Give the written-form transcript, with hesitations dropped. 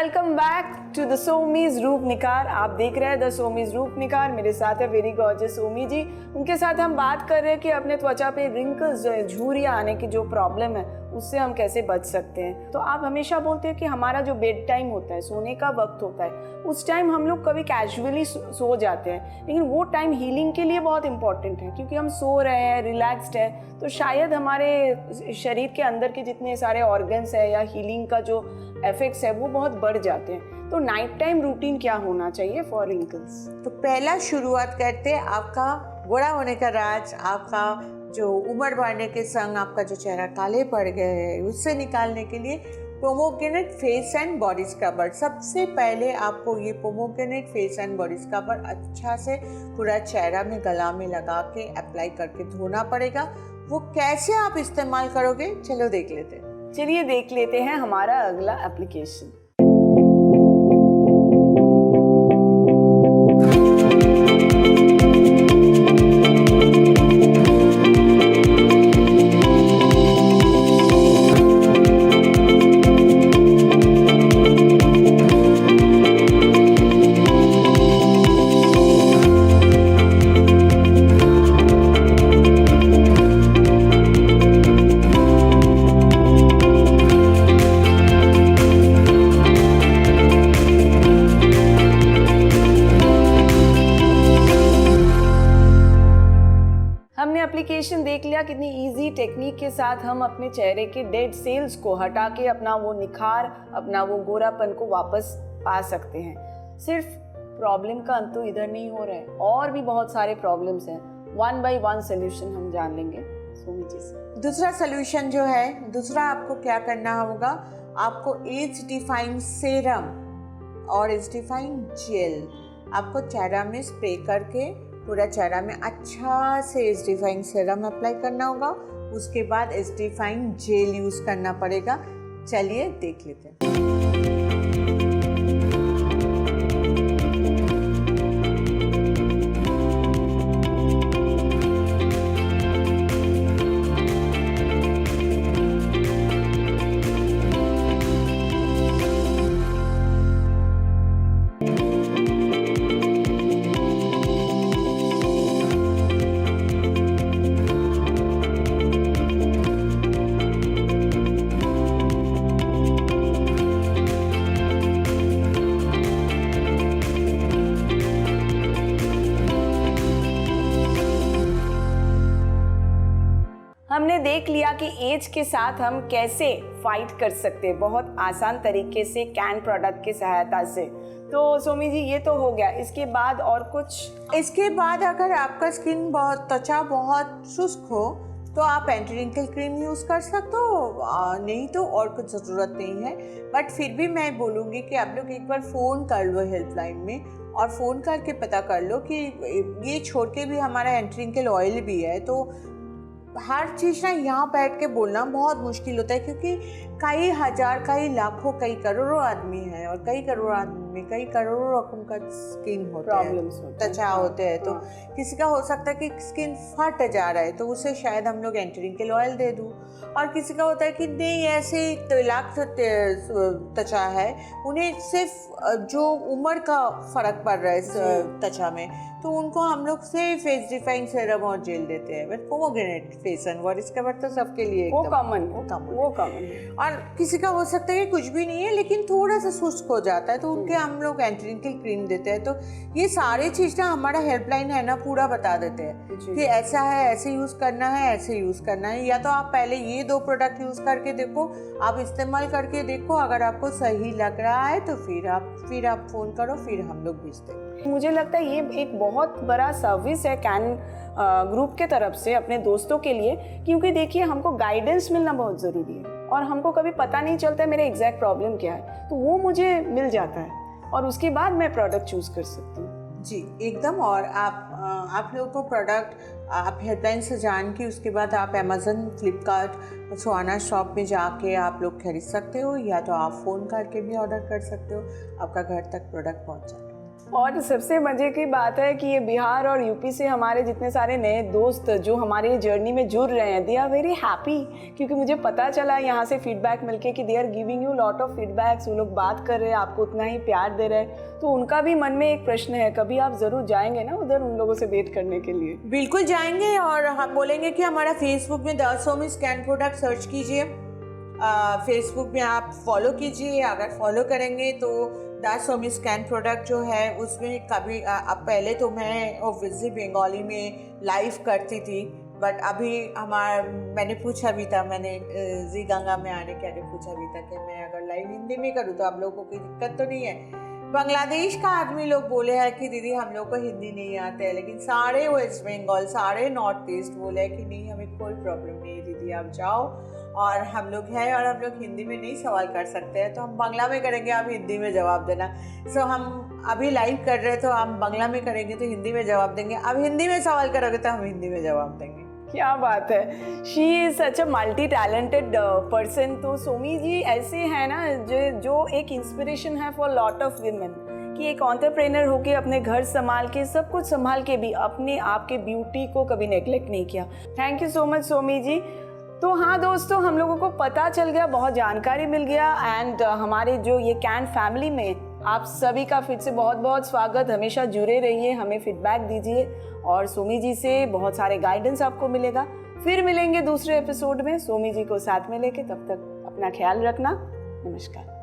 Welcome back to the सोमीज रूप निखार। आप देख रहे हैं द सोमीज रूप निखार। मेरे साथ है वेरी गॉर्जियस सोमी जी। उनके साथ हम बात कर रहे हैं कि अपने त्वचा पे रिंकल्स जो है, झुर्रियाँ आने की जो प्रॉब्लम है, उससे हम कैसे बच सकते हैं। तो आप हमेशा बोलते हैं कि हमारा जो बेड टाइम होता है, सोने का वक्त होता है, उस टाइम हम लोग कभी कैजुअली सो जाते हैं, लेकिन वो टाइम हीलिंग के लिए बहुत इंपॉर्टेंट है, क्योंकि हम सो रहे हैं, रिलैक्स्ड है, तो शायद हमारे शरीर के अंदर के जितने सारे ऑर्गन्स है या हीलिंग का जो इफेक्ट्स है वो बहुत बढ़ जाते हैं। तो नाइट टाइम रूटीन क्या होना चाहिए फॉर रिंकल्स? तो पहला शुरुआत करते हैं आपका बड़ा होने का राज, आपका जो उम्र बढ़ने के संग आपका जो चेहरा काले पड़ गए है उससे निकालने के लिए pomegranate face and body scrubber. सबसे पहले आपको ये pomegranate face and body scrubber अच्छा से पूरा चेहरा में गला में लगा के अप्लाई करके धोना पड़ेगा। वो कैसे आप इस्तेमाल करोगे, चलो देख लेते हैं। चलिए देख लेते हैं हमारा अगला एप्लीकेशन। हमने एप्लीकेशन देख लिया, कितनी इजी टेक्निक के साथ हम अपने चेहरे के डेड सेल्स को हटा के अपना वो निखार, अपना वो गोरापन को वापस पा सकते हैं। सिर्फ प्रॉब्लम का अंत तो इधर नहीं हो रहा है, और भी बहुत सारे प्रॉब्लम्स हैं। वन बाय वन सोल्यूशन हम जान लेंगे सोमी जी से। दूसरा सोल्यूशन जो है, दूसरा आपको क्या करना होगा, आपको एज डिफाइन सेरम और एज डिफाइन जेल आपको चेहरा में स्प्रे करके पूरा चेहरा में अच्छा से एज डिफाइन सेरम अप्लाई करना होगा। उसके बाद एज डिफाइन जेल यूज़ करना पड़ेगा। चलिए देख लेते हैं। हमने देख लिया कि एज के साथ हम कैसे फाइट कर सकते हैं, बहुत आसान तरीके से कैन प्रोडक्ट की सहायता से। तो सोमी जी ये तो हो गया, इसके बाद और कुछ? इसके बाद अगर आपका स्किन त्वचा बहुत शुष्क हो तो आप एंटी रिंकल क्रीम यूज़ कर सकते हो, नहीं तो और कुछ ज़रूरत नहीं है। बट फिर भी मैं बोलूँगी कि आप लोग एक बार फ़ोन कर लो हेल्पलाइन में, और फ़ोन करके पता कर लो कि ये छोड़ के भी हमारा एंटी रिंकल ऑयल भी है। तो हर चीज़ ना यहाँ बैठ के बोलना बहुत मुश्किल होता है, क्योंकि कई हज़ार, कई लाखों, कई करोड़ों आदमी हैं, और कई करोड़ों आदमी में कई करोड़ों रकम का स्किन होता है, त्वचा होते हैं। तो किसी का हो सकता है कि स्किन फट जा रहा है, तो उसे शायद हम लोग एंटी रिंकल ऑयल दे दूँ। और किसी का होता है कि नहीं, ऐसे तैलाक त्वचा है, उन्हें सिर्फ जो उम्र का फ़र्क पड़ रहा है त्वचा में, तो उनको हम लोग सिर्फ एज डिफाइन सेरम और जेल देते हैं। But pomegranate face and body scrubber तो सबके लिए वो कॉमन है। और किसी का हो सकता है कि कुछ भी नहीं है लेकिन थोड़ा सा शुष्क हो जाता है, तो उनके हम लोग एंटी रिंकल क्रीम देते हैं। तो ये सारी चीज़ ना हमारा हेल्पलाइन है ना, पूरा बता देते हैं कि ऐसा है, ऐसे यूज़ करना है, ऐसे यूज़ करना है। या तो आप पहले ये 2 प्रोडक्ट यूज़ करके देखो, आप इस्तेमाल करके देखो, अगर आपको सही लग रहा है तो फिर आप फ़ोन करो, फिर हम लोग भेजते हैं। मुझे लगता है ये एक बहुत बड़ा सर्विस है कैन ग्रुप के तरफ से अपने दोस्तों के लिए, क्योंकि देखिए हमको गाइडेंस मिलना बहुत ज़रूरी है, और हमको कभी पता नहीं चलता है मेरे एग्जैक्ट प्रॉब्लम क्या है, तो वो मुझे मिल जाता है और उसके बाद मैं प्रोडक्ट चूज़ कर सकती हूँ। जी एकदम। और आप लोगों को प्रोडक्ट आप हेल्पलाइन से जान के उसके बाद आप अमेज़न, फ्लिपकार्ट, सुहाना शॉप में जाके आप लोग खरीद सकते हो, या तो आप फ़ोन करके भी ऑर्डर कर सकते हो, आपका घर तक प्रोडक्ट पहुँच जाएगा। और सबसे मज़े की बात है कि ये बिहार और यूपी से हमारे जितने सारे नए दोस्त जो हमारे जर्नी में जुड़ रहे हैं, दे आर वेरी हैप्पी, क्योंकि मुझे पता चला यहाँ से फीडबैक मिलके कि they are giving you lot of feedbacks. वो लोग बात कर रहे हैं, आपको उतना ही प्यार दे रहे हैं, तो उनका भी मन में एक प्रश्न है, कभी आप ज़रूर जाएंगे ना उधर उन लोगों से वेट करने के लिए? बिल्कुल जाएंगे, और हम बोलेंगे कि हमारा फेसबुक में द सोमी स्कैन प्रोडक्ट सर्च कीजिए, फेसबुक में आप फॉलो कीजिए। अगर फॉलो करेंगे तो द सोमी स्कैन प्रोडक्ट जो है उसमें कभी अब पहले तो मैं ऑब्वियसली बंगाली में लाइव करती थी, बट अभी मैंने पूछा भी था, मैंने जी गंगा में आने के आगे पूछा भी था कि मैं अगर लाइव हिंदी में करूँ तो आप लोगों को कोई दिक्कत तो नहीं है। बांग्लादेश का आदमी लोग बोले हैं कि दीदी हम लोग को हिंदी नहीं आते है, लेकिन सारे वेस्ट बंगाल, सारे नॉर्थ ईस्ट बोले हैं कि नहीं हमें कोई प्रॉब्लम नहीं है दीदी, आप जाओ, और हम लोग हैं और हम लोग हिंदी में नहीं सवाल कर सकते हैं तो हम बांग्ला में करेंगे, आप हिंदी में जवाब देना। सो हम अभी लाइव कर रहे हैं तो हम बांग्ला में करेंगे तो हिंदी में जवाब देंगे, अब हिंदी में सवाल करोगे तो हम हिंदी में जवाब देंगे। क्या बात है, she is such a multi talented person. तो सोमी जी ऐसे हैं ना जो एक इंस्पिरेशन है फॉर लॉट ऑफ वीमेन, कि एक एंटरप्रेन्योर होके अपने घर संभाल के सब कुछ संभाल के भी अपने आप के ब्यूटी को कभी नेग्लेक्ट नहीं किया। Thank you so much Somi ji. तो हाँ दोस्तों, हम लोगों को पता चल गया, बहुत जानकारी मिल गया, एंड हमारे जो ये कैन फैमिली में आप सभी का फिर से बहुत बहुत स्वागत। हमेशा जुड़े रहिए, हमें फीडबैक दीजिए, और सोमी जी से बहुत सारे गाइडेंस आपको मिलेगा। फिर मिलेंगे दूसरे एपिसोड में सोमी जी को साथ में लेके, तब तक अपना ख्याल रखना। नमस्कार।